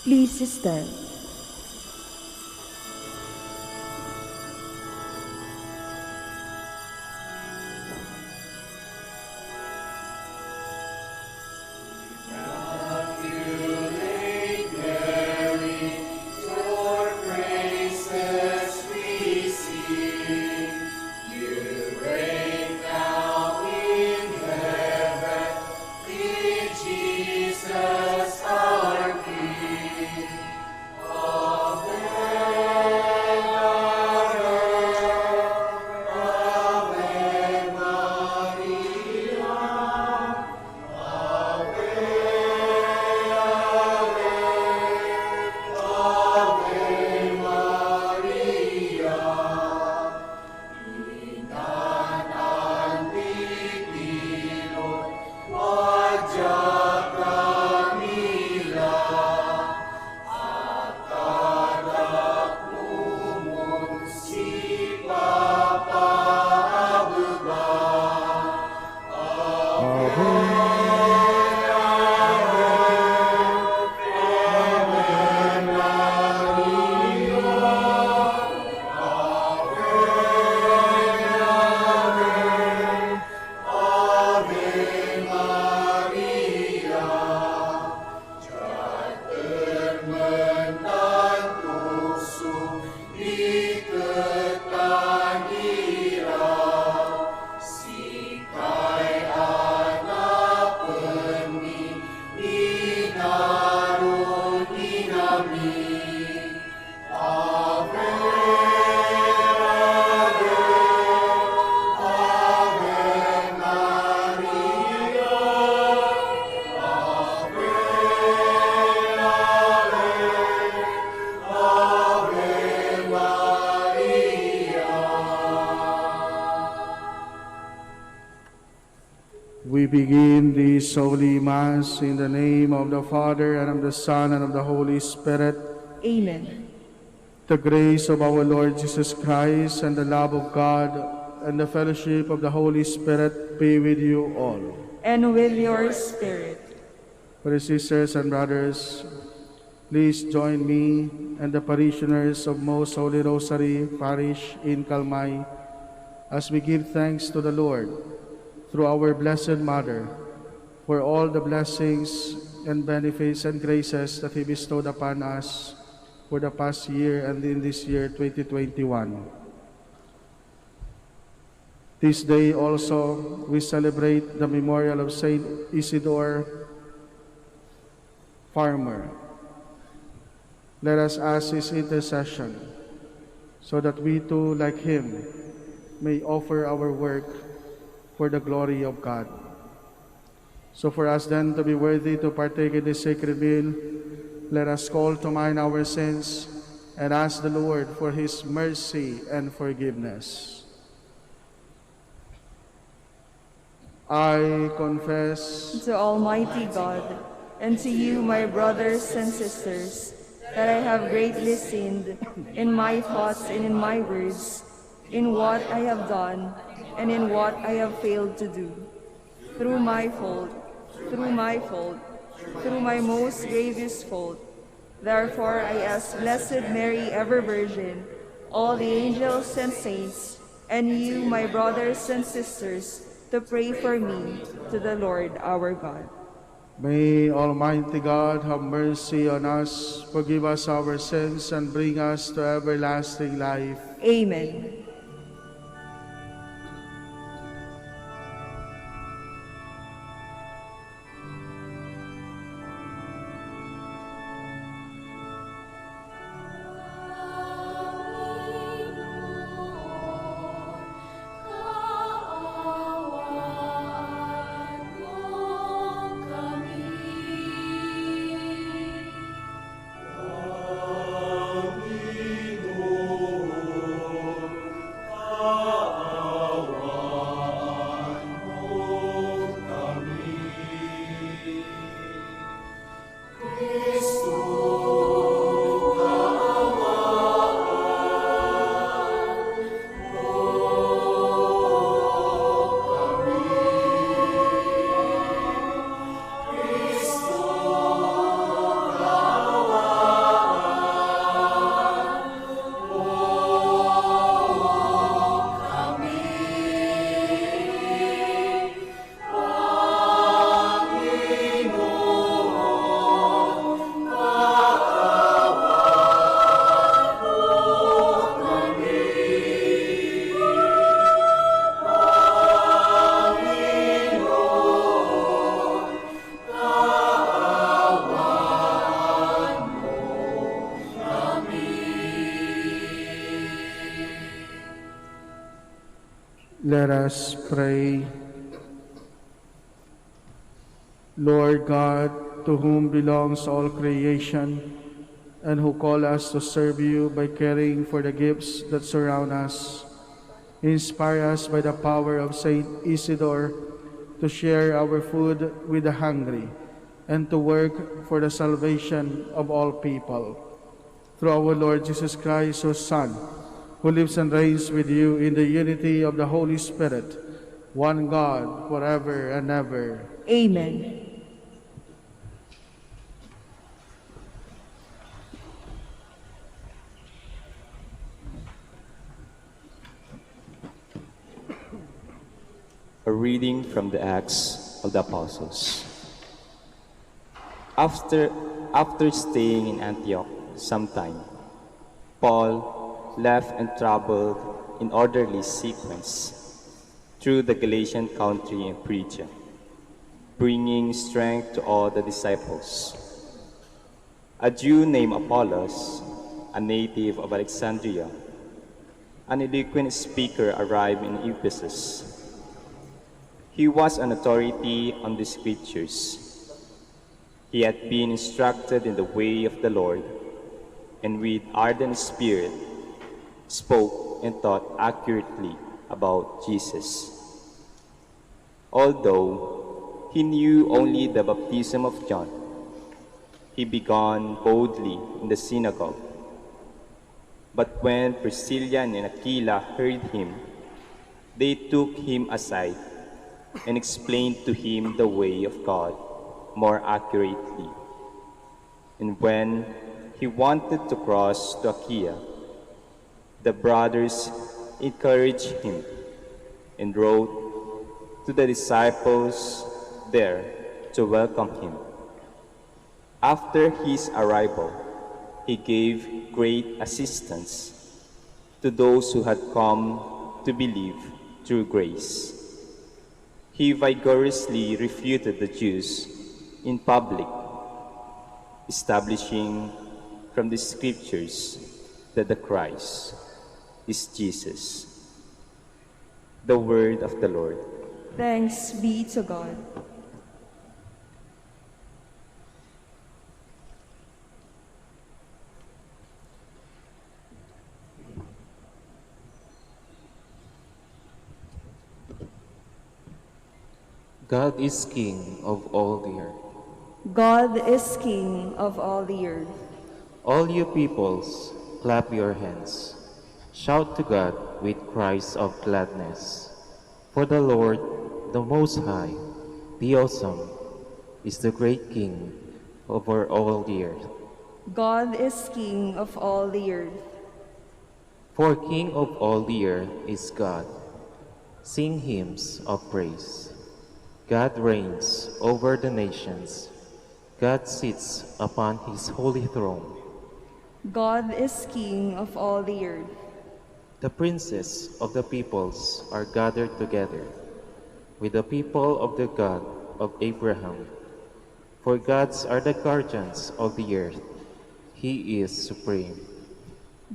Please stand. We begin this Holy Mass in the name of the Father, and of the Son, and of the Holy Spirit. Amen. The grace of our Lord Jesus Christ, and the love of God, and the fellowship of the Holy Spirit be with you all. And with your spirit. For sisters and brothers, please join me and the parishioners of Most Holy Rosary Parish in Calmay as we give thanks to the Lord through our Blessed Mother for all the blessings and benefits and graces that He bestowed upon us for the past year and in this year 2021. This day also we celebrate the memorial of Saint Isidore Farmer. Let us ask his intercession so that we too, like him, may offer our work for the glory of God. So for us then to be worthy to partake in this sacred meal, let us call to mind our sins and ask the Lord for His mercy and forgiveness. I confess To Almighty God, and to you, my brothers and sisters, that I have greatly sinned in my thoughts and in my words, in what I have done and in what I have failed to do. Through my fault, through my most grievous fault. Therefore I ask Blessed Mary, ever Virgin, all the angels and saints, and you, my brothers and sisters, to pray for me to the Lord our God. May Almighty God have mercy on us, forgive us our sins, and bring us to everlasting life. Amen. Let us pray. Lord God, to whom belongs all creation, and who call us to serve you by caring for the gifts that surround us, inspire us by the power of Saint Isidore to share our food with the hungry and to work for the salvation of all people. Through our Lord Jesus Christ, your Son, who lives and reigns with you in the unity of the Holy Spirit, one God, forever and ever. Amen. A reading from the Acts of the Apostles. After staying in Antioch some time, Paul left and traveled in orderly sequence through the Galatian country and Phrygia, bringing strength to all the disciples. A Jew named Apollos, a native of Alexandria, an eloquent speaker, arrived in Ephesus. He was an authority on the Scriptures. He had been instructed in the way of the Lord, and with ardent spirit spoke and taught accurately about Jesus. Although he knew only the baptism of John, he began boldly in the synagogue. But when Priscilla and Aquila heard him, they took him aside and explained to him the way of God more accurately. And when he wanted to cross to Achaia, the brothers encouraged him and wrote to the disciples there to welcome him. After his arrival, he gave great assistance to those who had come to believe through grace. He vigorously refuted the Jews in public, establishing from the Scriptures that the Christ is Jesus. The word of the Lord. Thanks be to God. God is King of all the earth. God is King of all the earth. All you peoples, clap your hands. Shout to God with cries of gladness. For the Lord, the Most High, the Awesome, is the great King over all the earth. God is King of all the earth. For King of all the earth is God. Sing hymns of praise. God reigns over the nations. God sits upon his holy throne. God is King of all the earth. The princes of the peoples are gathered together with the people of the God of Abraham. For gods are the guardians of the earth. He is supreme.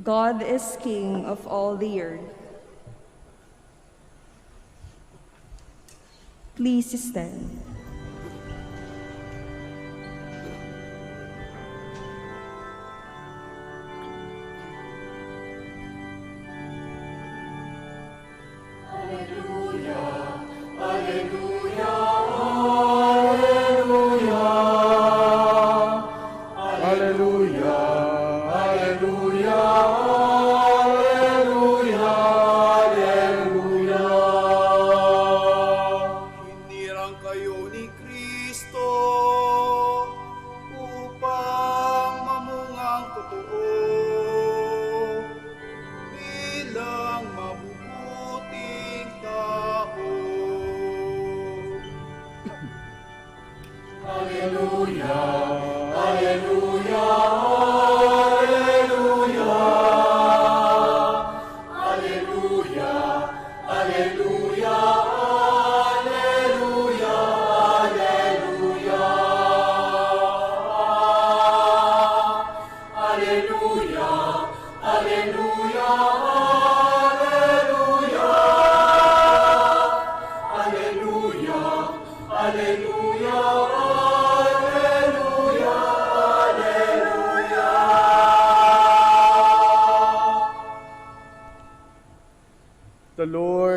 God is King of all the earth. Please stand. Hinirang kayo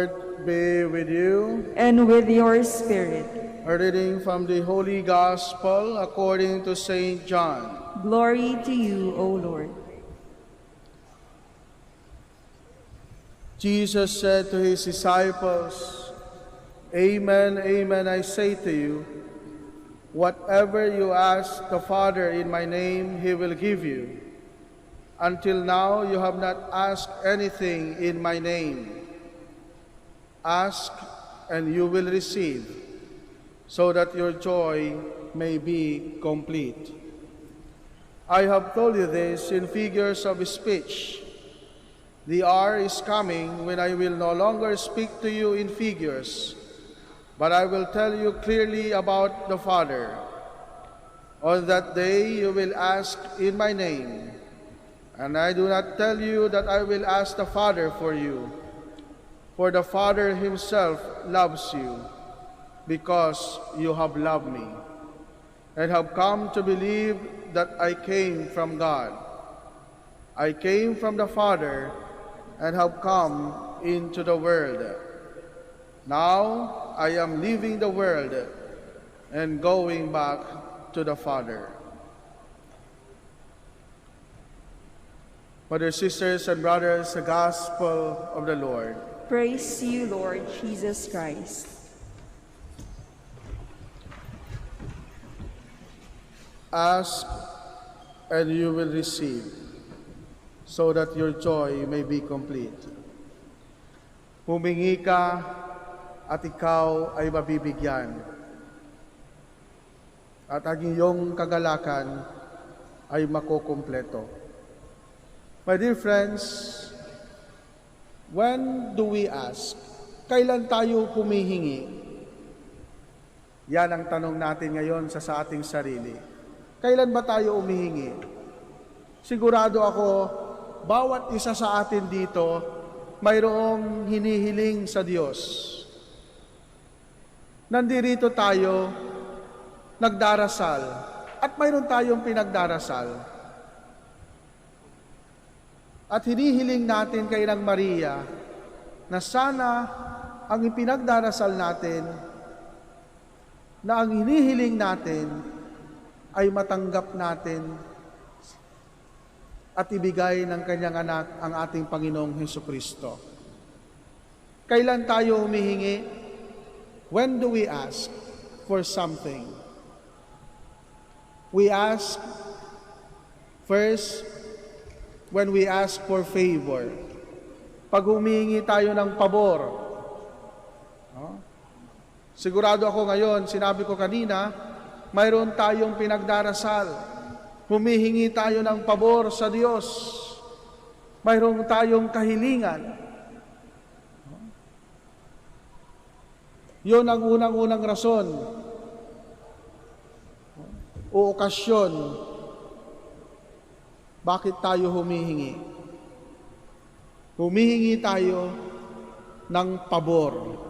Lord be with you. And with your spirit. A reading from the Holy Gospel according to Saint John. Glory to you, O Lord. Jesus said to his disciples, Amen, amen, I say to you, whatever you ask the Father in my name, he will give you. Until now you have not asked anything in my name. Ask and you will receive, so that your joy may be complete. I have told you this in figures of speech. The hour is coming when I will no longer speak to you in figures, but I will tell you clearly about the Father. On that day you will ask in my name, and I do not tell you that I will ask the Father for you, for the Father himself loves you, because you have loved me, and have come to believe that I came from God. I came from the Father, and have come into the world. Now I am leaving the world and going back to the Father. Brothers, sisters, and brothers, the Gospel of the Lord. Praise you, Lord Jesus Christ. Ask and you will receive, so that your joy may be complete. Humingi ka at ikaw ay mabibigyan, at ang iyong kagalakan ay makukumpleto. My dear friends, when do we ask? Kailan tayo humihingi? Yan ang tanong natin ngayon sa ating sarili. Kailan ba tayo humihingi? Sigurado ako, bawat isa sa atin dito, mayroong hinihiling sa Diyos. Nandirito tayo, nagdarasal, at mayroon tayong pinagdarasal. At hinihiling natin kay Nang Maria na sana ang ipinagdarasal natin, na ang hinihiling natin ay matanggap natin at ibigay ng kanyang anak ang ating Panginoong Hesukristo. Kailan tayo humihingi? When do we ask for something? We ask first when we ask for favor. Pag humihingi tayo ng pabor. Sigurado ako ngayon, sinabi ko kanina, mayroon tayong pinagdarasal. Humihingi tayo ng pabor sa Diyos. Mayroon tayong kahilingan. Yun ang unang-unang rason o okasyon bakit tayo humihingi. Humihingi tayo ng pabor.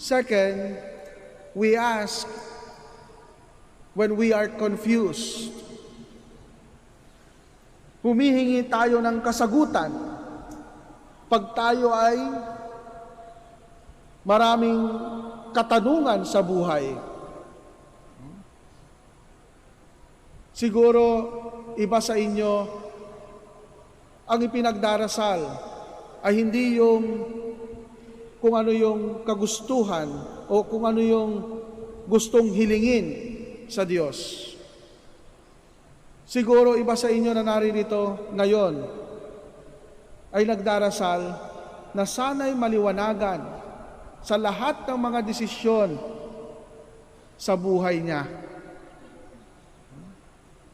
Second, we ask when we are confused. Humihingi tayo ng kasagutan pag tayo ay maraming katanungan sa buhay. Siguro, iba sa inyo, ang ipinagdarasal ay hindi yung kung ano yung kagustuhan o kung ano yung gustong hilingin sa Diyos. Siguro iba sa inyo na naririto ngayon ay nagdarasal na sana'y maliwanagan sa lahat ng mga desisyon sa buhay niya.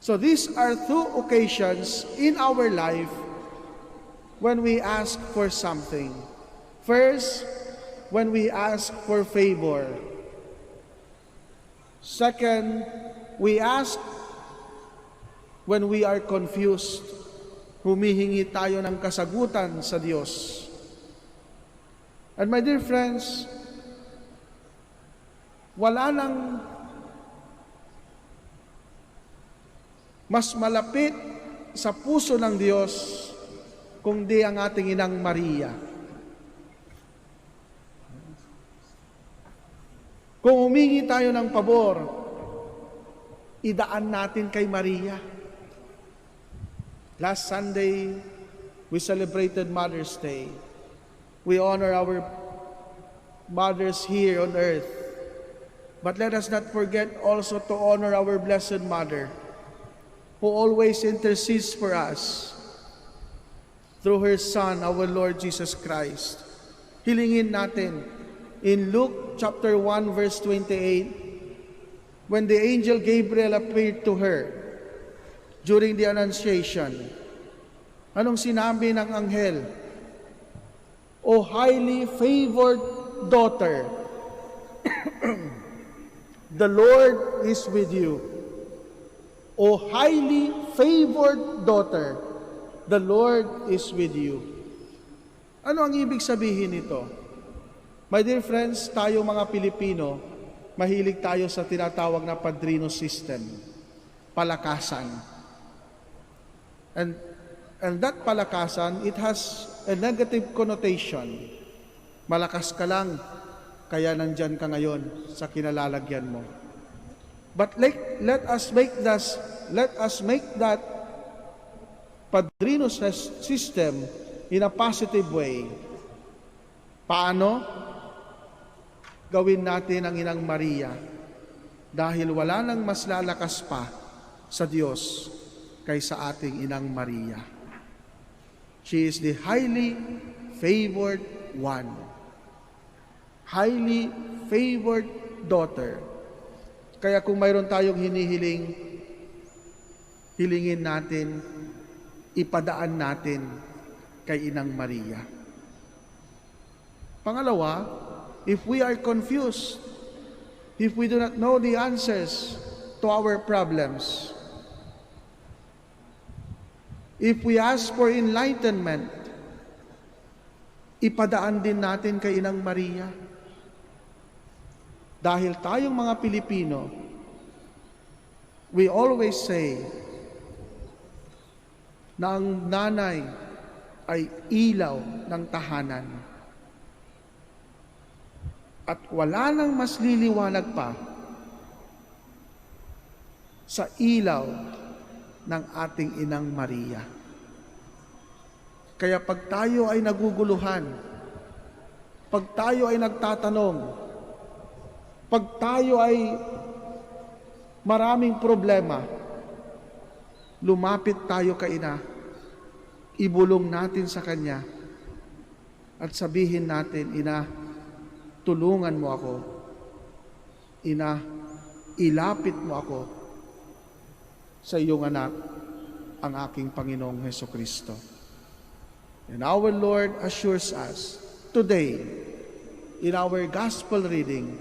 So these are two occasions in our life when we ask for something. First, when we ask for favor. Second, we ask when we are confused. Humihingi tayo ng kasagutan sa Diyos. And my dear friends, wala nang mas malapit sa puso ng Diyos kundi ang ating Inang Maria. Kung humingi tayo ng pabor, idaan natin kay Maria. Last Sunday, we celebrated Mother's Day. We honor our mothers here on earth. But let us not forget also to honor our Blessed Mother, who always intercedes for us through her Son, our Lord Jesus Christ. Hilingin natin in Luke chapter 1 verse 28, when the angel Gabriel appeared to her during the Annunciation, anong sinabi ng anghel? O highly favored daughter, the Lord is with you. O highly favored daughter, the Lord is with you. Ano ang ibig sabihin nito? My dear friends, tayo mga Pilipino, mahilig tayo sa tinatawag na padrino system, palakasan. And that palakasan, it has a negative connotation. Malakas ka lang, kaya nandyan ka ngayon sa kinalalagyan mo. But let us make that padrino system in a positive way. Paano? Gawin natin ang Inang Maria, dahil wala nang mas lalakas pa sa Diyos kaysa ating Inang Maria. She is the highly favored one, highly favored daughter. Kaya kung mayroon tayong hinihiling, hilingin natin, ipadaan natin kay Inang Maria. Pangalawa, if we are confused, if we do not know the answers to our problems, if we ask for enlightenment, ipadaan din natin kay Inang Maria. Dahil tayong mga Pilipino, we always say na ang nanay ay ilaw ng tahanan. At wala nang mas liliwanag pa sa ilaw ng ating Inang Maria. Kaya pag tayo ay naguguluhan, pag tayo ay nagtatanong, pag tayo ay maraming problema, lumapit tayo kay Ina, ibulong natin sa Kanya, at sabihin natin, Ina, tulungan mo ako. Ina, ilapit mo ako sa iyong anak, ang aking Panginoong Hesukristo. And our Lord assures us today in our gospel reading,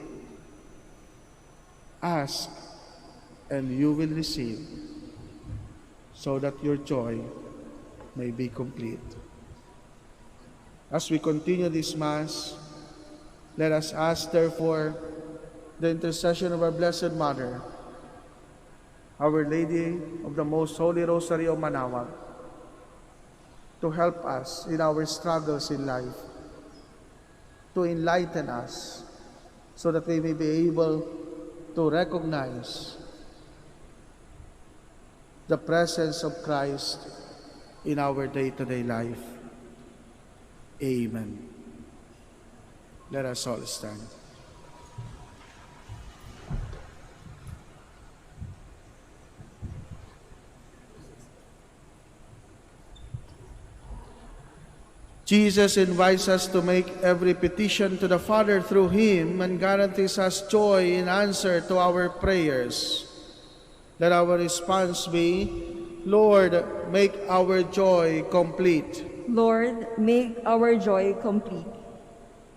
ask and you will receive, so that your joy may be complete. As we continue this Mass, let us ask therefore the intercession of our Blessed Mother, Our Lady of the Most Holy Rosary of Manaoag, to help us in our struggles in life, to enlighten us, so that we may be able to recognize the presence of Christ in our day-to-day life. Amen. Let us all stand. Jesus invites us to make every petition to the Father through Him and guarantees us joy in answer to our prayers. Let our response be, Lord, make our joy complete. Lord, make our joy complete.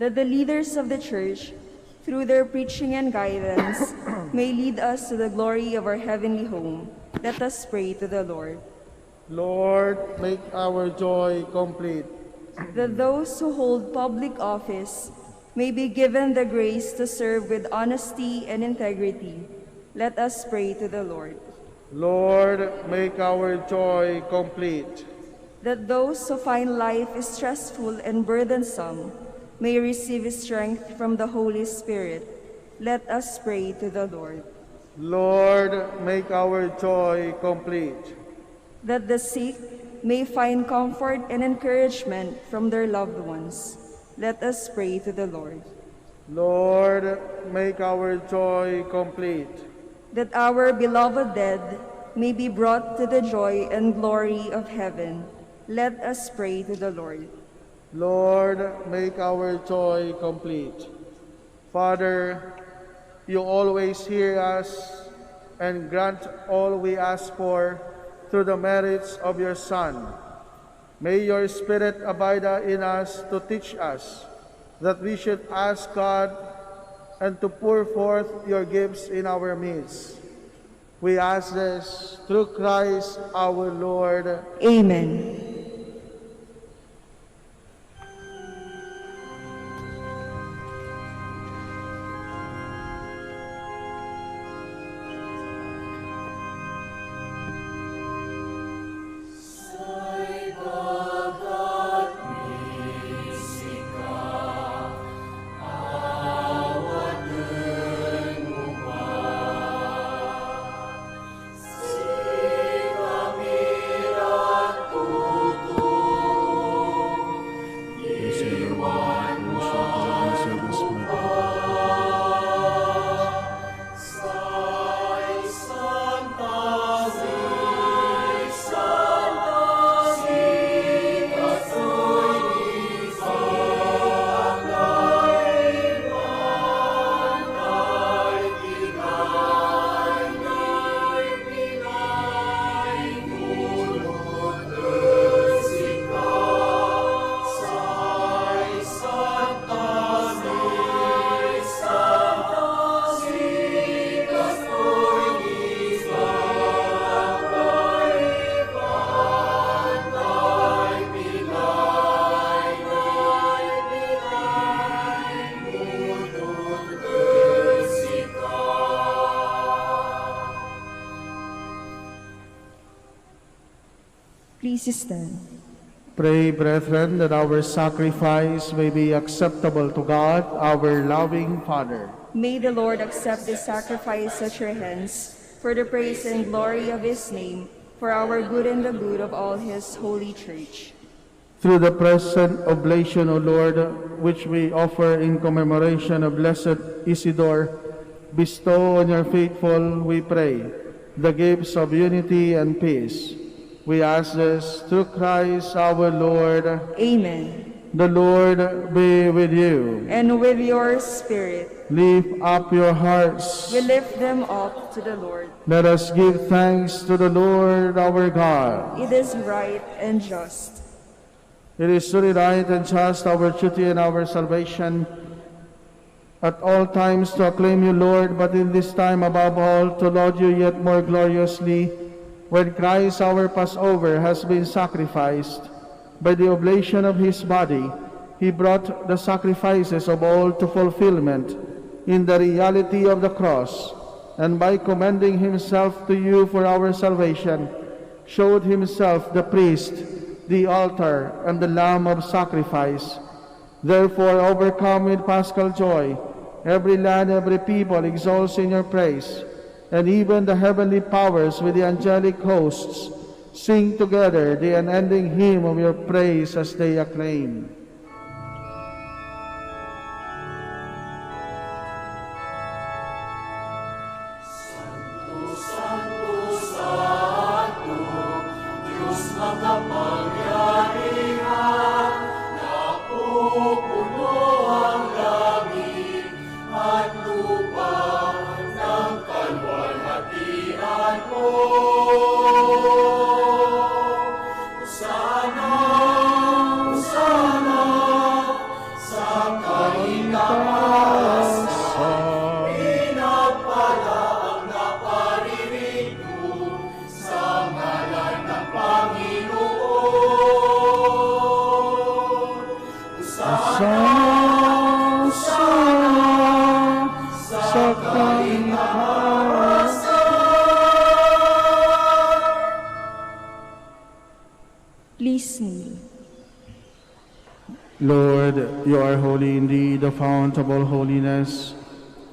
That the leaders of the Church, through their preaching and guidance, may lead us to the glory of our heavenly home. Let us pray to the Lord. Lord, make our joy complete. That those who hold public office may be given the grace to serve with honesty and integrity. Let us pray to the Lord. Lord, make our joy complete. that those who find life stressful and burdensome may receive strength from the Holy Spirit. Let us pray to the Lord. Lord, make our joy complete. That the sick may find comfort and encouragement from their loved ones. Let us pray to the Lord. Lord, make our joy complete. That our beloved dead may be brought to the joy and glory of heaven. Let us pray to the Lord. Lord, make our joy complete. Father, you always hear us and grant all we ask for through the merits of your Son. May your Spirit abide in us to teach us that we should ask God and to pour forth your gifts in our midst. We ask this through Christ our Lord. Amen. Please stand. Pray, brethren, that our sacrifice may be acceptable to God, our loving Father. May the Lord accept this sacrifice at your hands for the praise and glory of his name, for our good and the good of all his holy church. Through the present oblation, O Lord, which we offer in commemoration of Blessed Isidore, bestow on your faithful, we pray, the gifts of unity and peace. We ask this through Christ our Lord. Amen. The Lord be with you. And with your spirit. Lift up your hearts. We lift them up to the Lord. Let us give thanks to the Lord our God. It is right and just. It is truly right and just, our duty and our salvation, at all times to acclaim you, Lord, but in this time above all to laud you yet more gloriously, when Christ our Passover has been sacrificed. By the oblation of his body, he brought the sacrifices of all to fulfillment in the reality of the cross, and by commending himself to you for our salvation, showed himself the priest, the altar, and the lamb of sacrifice. Therefore, overcome with paschal joy, every land, every people exalts in your praise, and even the heavenly powers with the angelic hosts sing together the unending hymn of your praise as they acclaim. Lord, you are holy indeed, the fount of all holiness.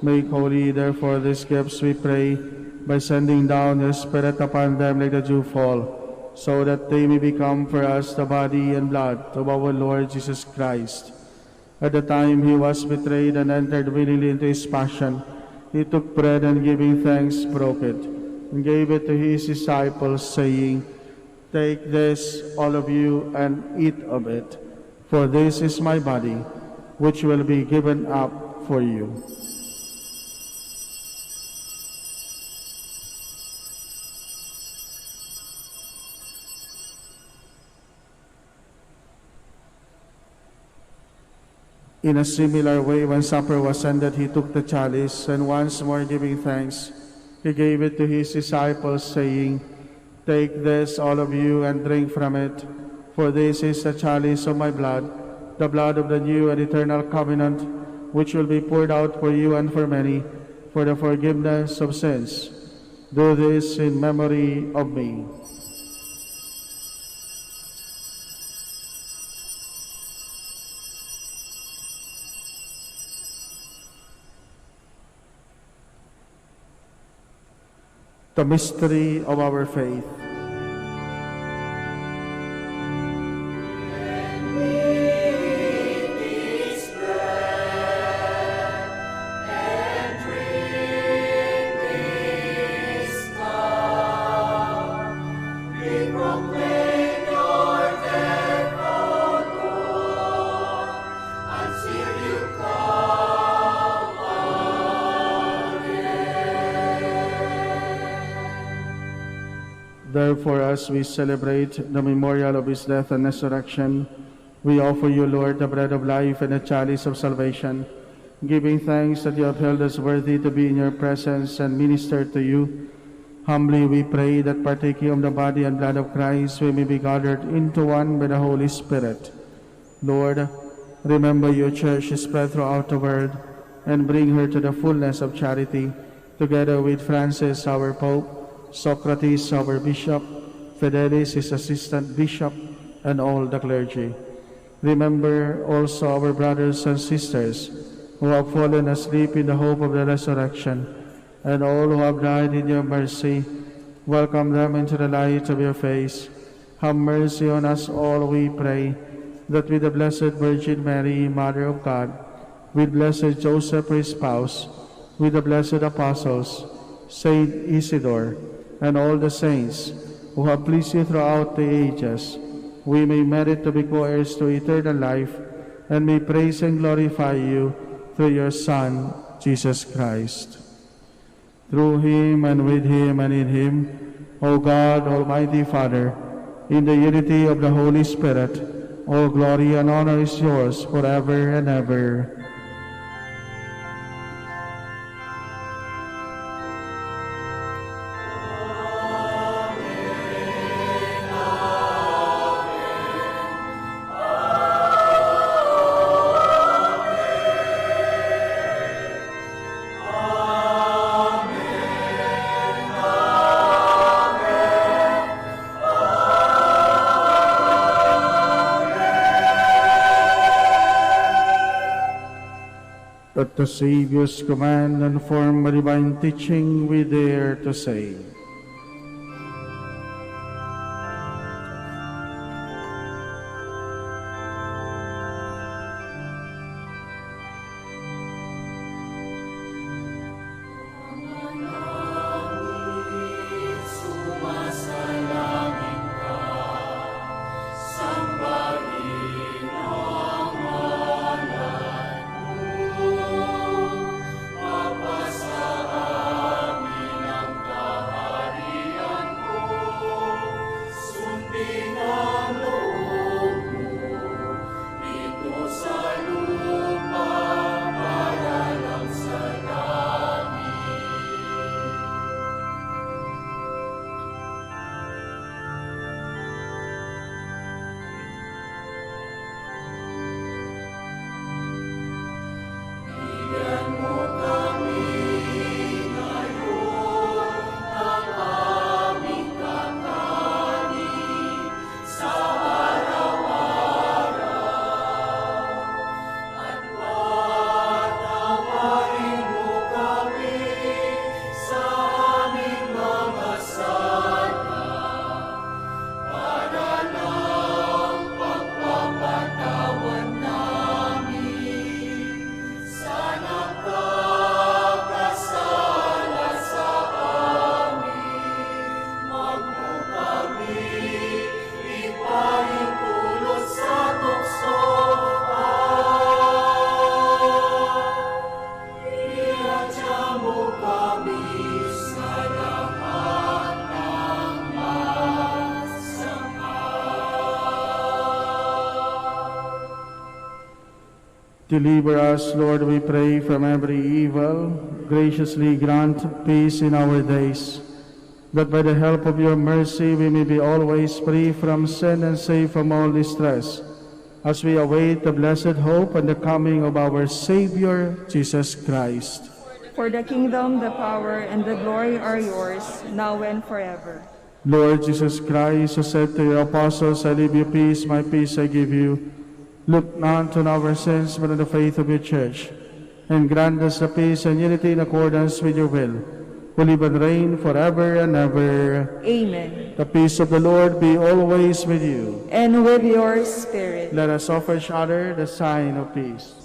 Make holy, therefore, these gifts, we pray, by sending down your Spirit upon them like the dewfall, so that they may become for us the body and blood of our Lord Jesus Christ. At the time he was betrayed and entered willingly into his passion, he took bread and giving thanks broke it, and gave it to his disciples, saying, "Take this, all of you, and eat of it, for this is my body, which will be given up for you." In a similar way, when supper was ended, he took the chalice, and once more giving thanks, he gave it to his disciples, saying, "Take this, all of you, and drink from it, for this is the chalice of my blood, the blood of the new and eternal covenant, which will be poured out for you and for many, for the forgiveness of sins. Do this in memory of me." The mystery of our faith. Therefore, as we celebrate the memorial of his death and resurrection, we offer you, Lord, the bread of life and the chalice of salvation, giving thanks that you have held us worthy to be in your presence and minister to you. Humbly we pray that, partaking of the body and blood of Christ, we may be gathered into one by the Holy Spirit. Lord, remember your church spread throughout the world, and bring her to the fullness of charity, together with Francis, our Pope, Socrates, our bishop, Fidelis, his assistant bishop, and all the clergy. Remember also our brothers and sisters who have fallen asleep in the hope of the resurrection, and all who have died in your mercy. Welcome them into the light of your face. Have mercy on us all, we pray, that with the Blessed Virgin Mary, Mother of God, with blessed Joseph, her spouse, with the blessed apostles, Saint Isidore, and all the saints who have pleased you throughout the ages, we may merit to be co-heirs to eternal life, and may praise and glorify you through your Son, Jesus Christ. Through him, and with him, and in him, O God, Almighty Father, in the unity of the Holy Spirit, all glory and honor is yours forever and ever. At the Savior's command and formed by divine teaching, we dare to say, Deliver us, Lord, we pray, from every evil. Graciously grant peace in our days, that by the help of your mercy we may be always free from sin and safe from all distress, as we await the blessed hope and the coming of our Savior, Jesus Christ. For the kingdom, the power, and the glory are yours, now and forever. Lord Jesus Christ, who said to your apostles, I leave you peace, my peace I give you, look not on our sins, but on the faith of your church, and grant us the peace and unity in accordance with your will, who live and reign forever and ever. Amen. The peace of the Lord be always with you. And with your spirit. Let us offer each other the sign of peace.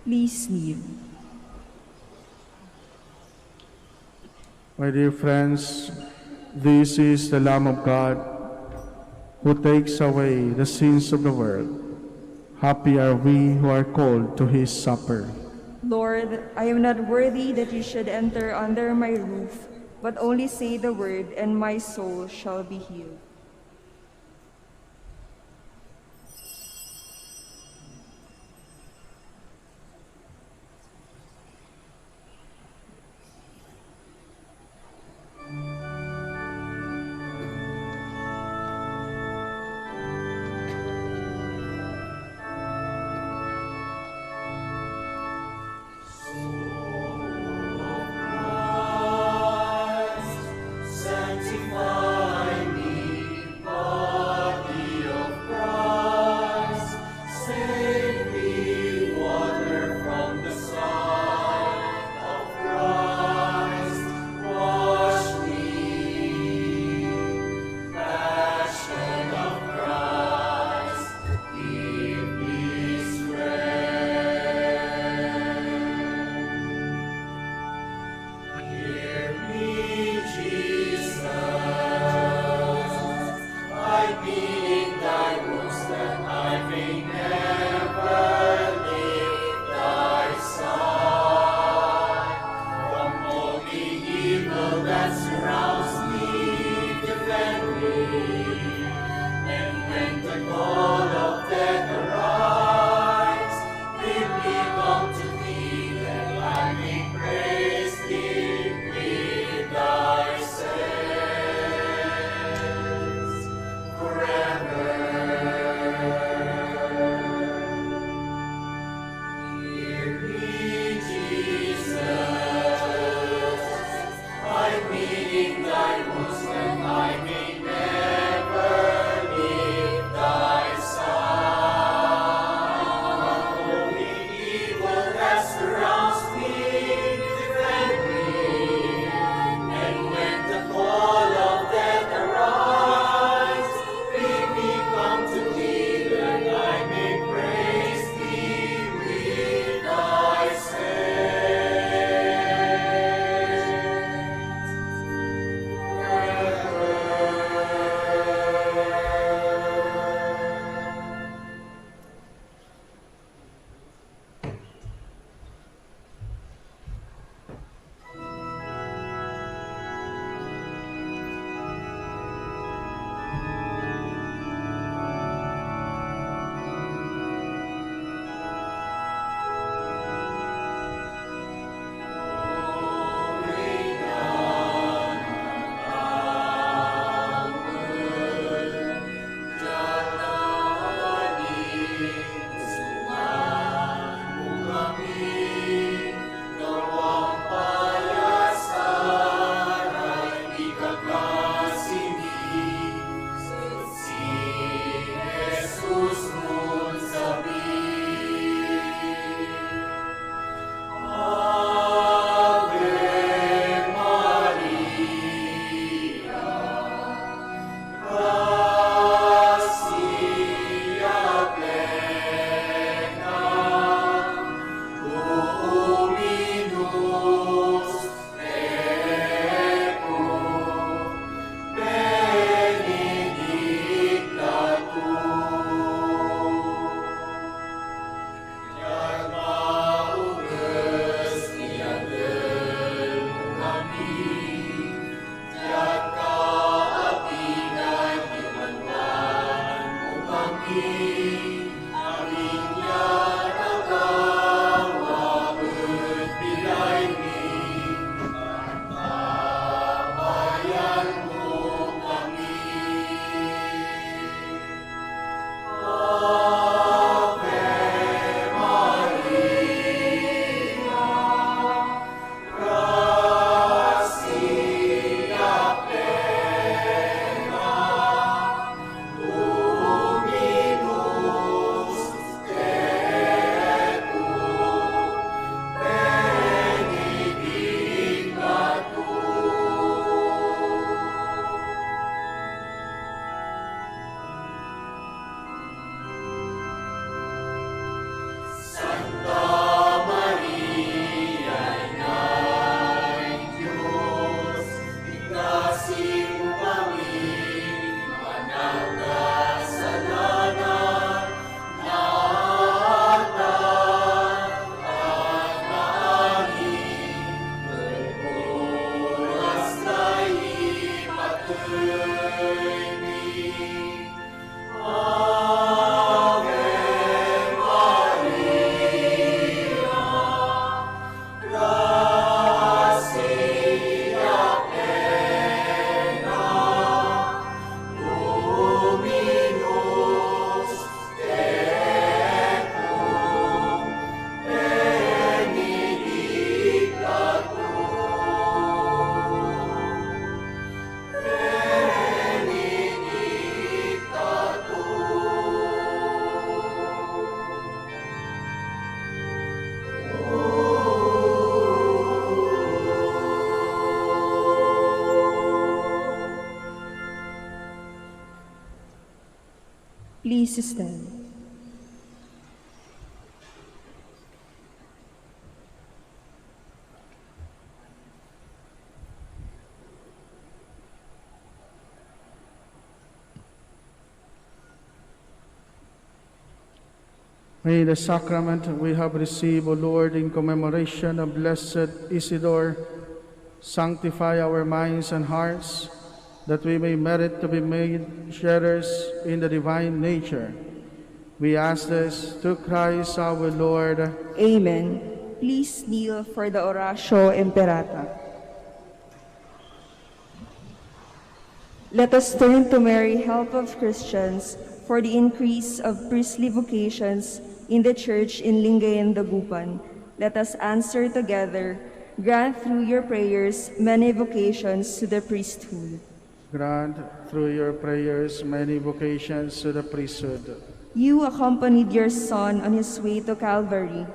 Please kneel. My dear friends, this is the Lamb of God who takes away the sins of the world. Happy are we who are called to his supper. Lord, I am not worthy that you should enter under my roof, but only say the word, and my soul shall be healed. Sanctify me. Please stand. May the sacrament we have received, O Lord, in commemoration of Blessed Isidore, sanctify our minds and hearts, that we may merit to be made sharers in the divine nature. We ask this through Christ our Lord. Amen. Please kneel for the Oratio Imperata. Let us turn to Mary, help of Christians, for the increase of priestly vocations in the Church in Lingayen, Dagupan. Let us answer together. Grant through your prayers many vocations to the priesthood. Grant through your prayers many vocations to the priesthood. You accompanied your Son on his way to Calvary.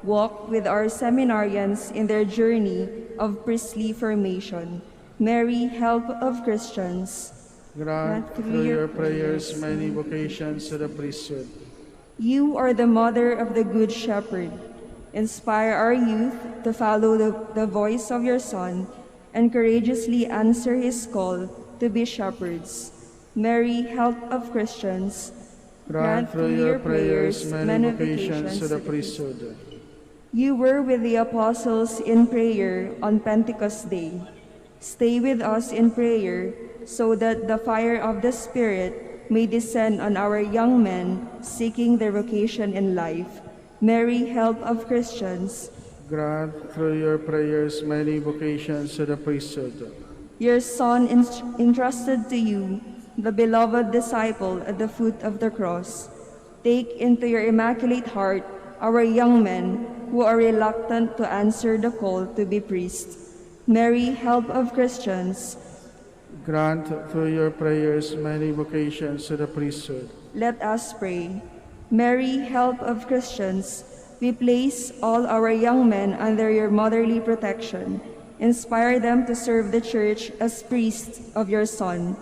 Walk with our seminarians in their journey of priestly formation. Mary, help of Christians. Grant through your prayers many vocations to the priesthood. You are the mother of the Good Shepherd. Inspire our youth to follow the voice of your Son and courageously answer his call to be shepherds. Mary, help of Christians. Grant through your prayers many vocations to the priesthood. You were with the apostles in prayer on Pentecost Day. Stay with us in prayer so that the fire of the Spirit may descend on our young men seeking their vocation in life. Mary, help of Christians. Grant through your prayers many vocations to the priesthood. Your Son entrusted to you, the beloved disciple at the foot of the cross. Take into your immaculate heart our young men who are reluctant to answer the call to be priests. Mary, help of Christians. Grant through your prayers many vocations to the priesthood. Let us pray. Mary, help of Christians, we place all our young men under your motherly protection. Inspire them to serve the Church as priests of your Son.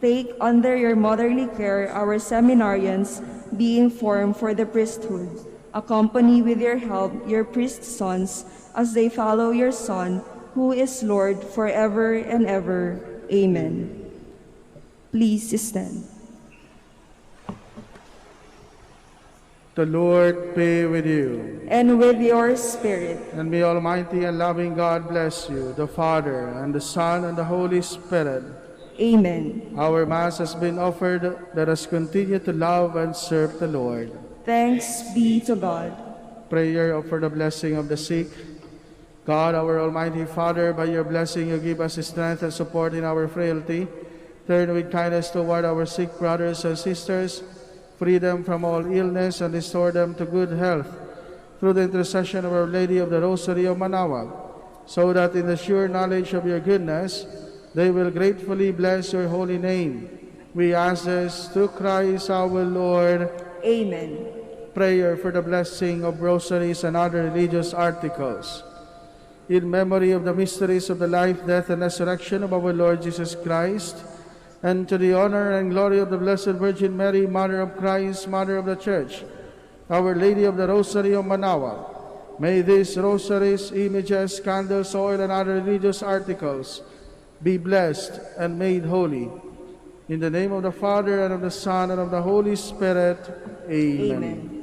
Take under your motherly care our seminarians being formed for the priesthood. Accompany with your help your priest sons as they follow your Son, who is Lord forever and ever. Amen. Please stand. The Lord be with you. And with your spirit. And may Almighty and loving God bless you, the Father, and the Son, and the Holy Spirit. Amen. Our Mass has been offered. Let us continue to love and serve the Lord. Thanks be to God. Prayer for the blessing of the sick. God, our Almighty Father, by your blessing you give us strength and support in our frailty. Turn with kindness toward our sick brothers and sisters. Free them from all illness and restore them to good health through the intercession of Our Lady of the Rosary of Manaoag, so that in the sure knowledge of your goodness, they will gratefully bless your holy name. We ask this through Christ our Lord. Amen. Prayer for the blessing of rosaries and other religious articles. In memory of the mysteries of the life, death, and resurrection of our Lord Jesus Christ, and to the honor and glory of the Blessed Virgin Mary, Mother of Christ, Mother of the Church, Our Lady of the Rosary of Manaoag, may these rosaries, images, candles, oil, and other religious articles be blessed and made holy. In the name of the Father, and of the Son, and of the Holy Spirit. Amen. Amen.